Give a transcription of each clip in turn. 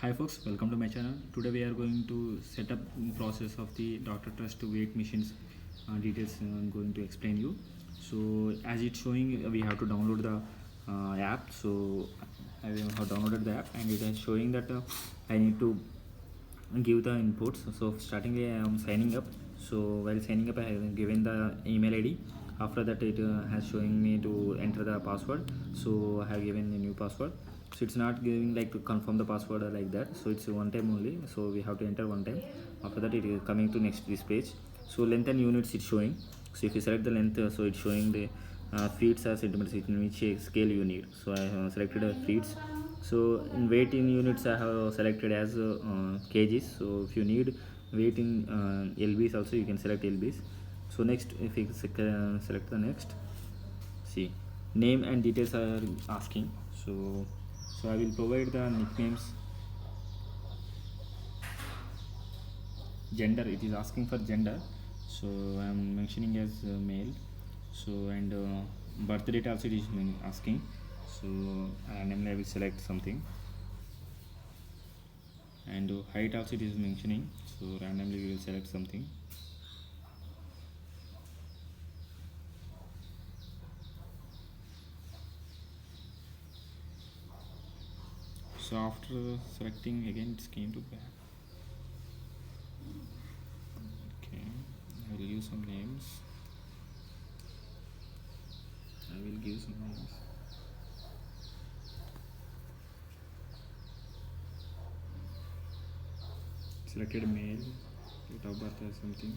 Hi folks, welcome to my channel. Today we are going to set up process of the Dr. Trust weight machines details. I'm going to explain you. So as it's showing, we have to download the app. So I have downloaded the app and it is showing that I need to give the inputs. So startingly I am signing up. So while signing up I have given the email ID. After that it has showing me to enter the password. So I have given a new password. So it's not giving like to confirm the password or like that. So it's one time only. So we have to enter one time. After that it is coming to next this page. So length and units it's showing. So if you select the length, so it's showing the feet or centimeters in which scale you need. So I have selected feet. So in weight in units I have selected as kgs. So if you need weight in lbs also you can select lbs. So next if you select the next, see name and details are asking. So I will provide the nicknames. Gender, it is asking for gender, so I am mentioning as male. So and birth date also it is asking. So randomly I will select something, and height also it is mentioning. So randomly we will select something. So after selecting again it came to back. Okay, I will use some names. I will give some names. Selected male, date of birth or something.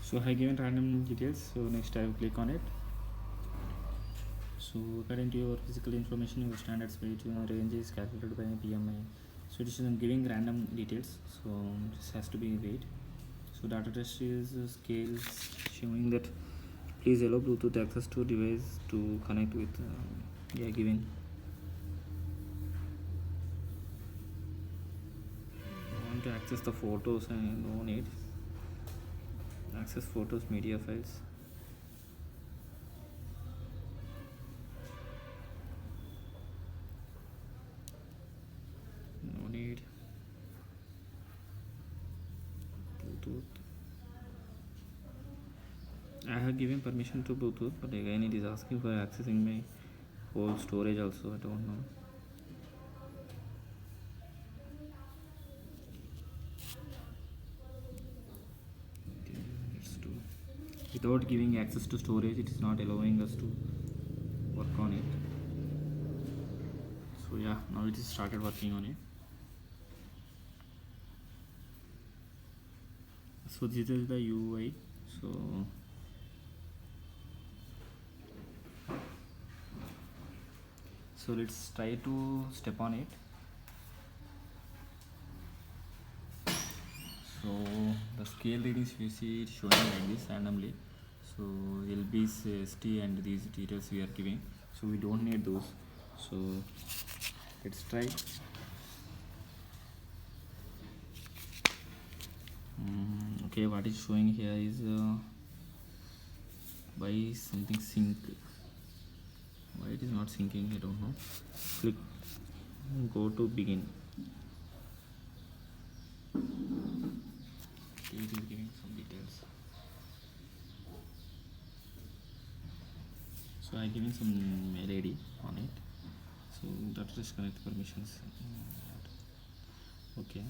So I given random details. So next I will click on it. So according to your physical information, your standards weight range is calculated by BMI. So it is giving random details. So this has to be weight. So data test is scales showing that please allow Bluetooth access to device to connect with. Yeah, given. I want to access the photos and no need. Access photos, media files. No need. Bluetooth. I have given permission to Bluetooth, but again it is asking for accessing my whole storage also. I don't know. Okay, let's do. Without giving access to storage, it is not allowing us to work on it. So yeah, now it is started working on it. So this is the UI. So let's try to step on it. So the scale readings you see it's showing like this randomly. So LB's ST and these details we are giving. So we don't need those. So let's try. Okay, what is showing here is why something sync. Why it is not syncing, I don't know. Click, go to begin. It is giving some details. So I given some mail ID on it. So that is connect permissions. Okay.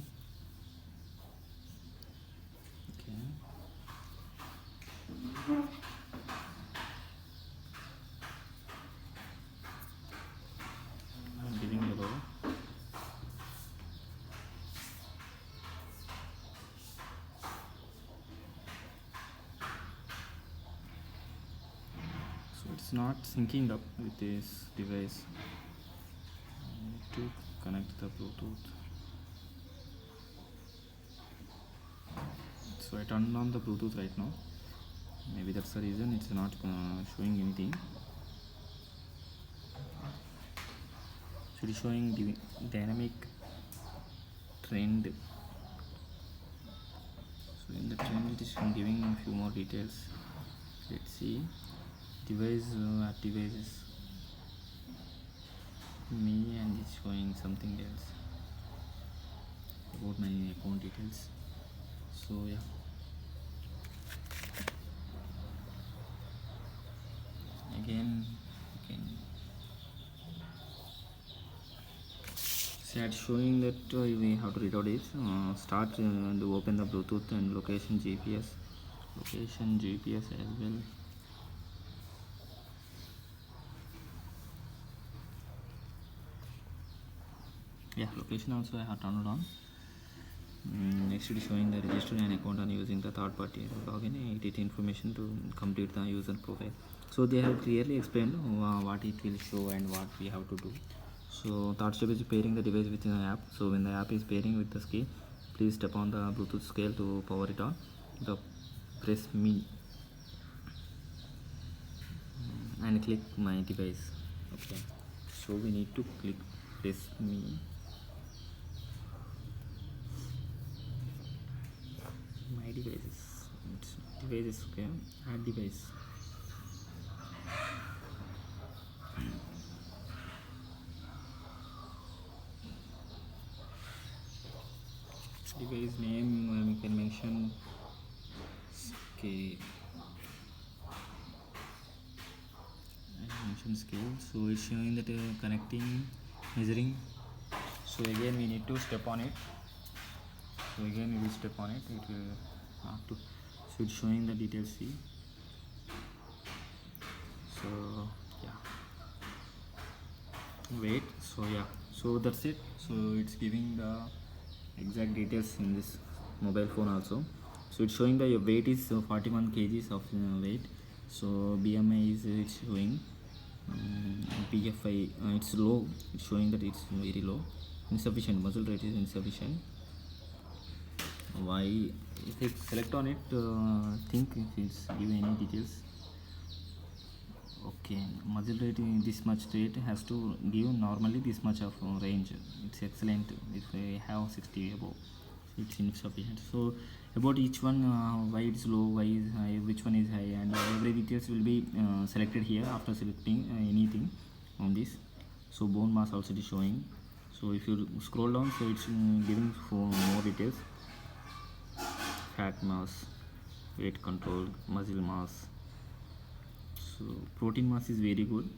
So it's not syncing up with this device. I need to connect the Bluetooth. So I turned on the Bluetooth right now. Maybe that's the reason it's not showing anything. So it is showing dynamic trend. So in the trend it is giving a few more details. Let's see. Device at devices me, and it's showing something else about my account details. So yeah, again so it's showing that we have to read out it. Start and open the Bluetooth and location GPS as well. Yeah, location also I have turned it on. Next it is showing the register an account and using the third party login edit information to complete the user profile. So they have clearly explained what it will show and what we have to do. So third step is pairing the device with an app. So when the app is pairing with the ski, please step on the Bluetooth scale to power it on. Press me and click my device. Okay, so we need to click press me. My devices, okay, add device. Device name we can mention, okay, I mention scale. So it's showing that connecting, measuring. So again we need to step on it. So again we will step on it. It will have to. So it's showing the details. See. So yeah. Wait. So yeah. So that's it. So it's giving the exact details in this mobile phone also. So it's showing that your weight is 41 kgs of weight. So BMI is it's showing. PFI it's low. It's showing that it's very low. Insufficient muscle rate is insufficient. Why? If I select on it, think if it's give any details. Okay, muscle rate in this much rate has to give normally this much of range. It's excellent if I have 60 above. It's insufficient. So about each one, why it's low, why is high, which one is high, and every details will be selected here after selecting anything on this. So bone mass also is showing. So if you scroll down, so it's giving for more details. Fat mass, weight control, muscle mass. So protein mass is very good.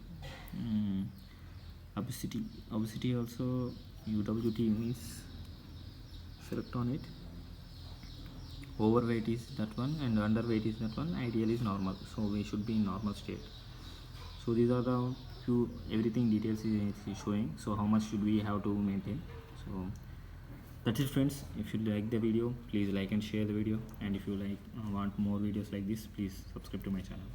Obesity also, UWT means select on it. Overweight is that one and underweight is that one. Ideal is normal, so we should be in normal state. So these are the few everything details is showing. So how much should we have to maintain? So that's it friends. If you like the video, please like and share the video, and if you want more videos like this, please subscribe to my channel.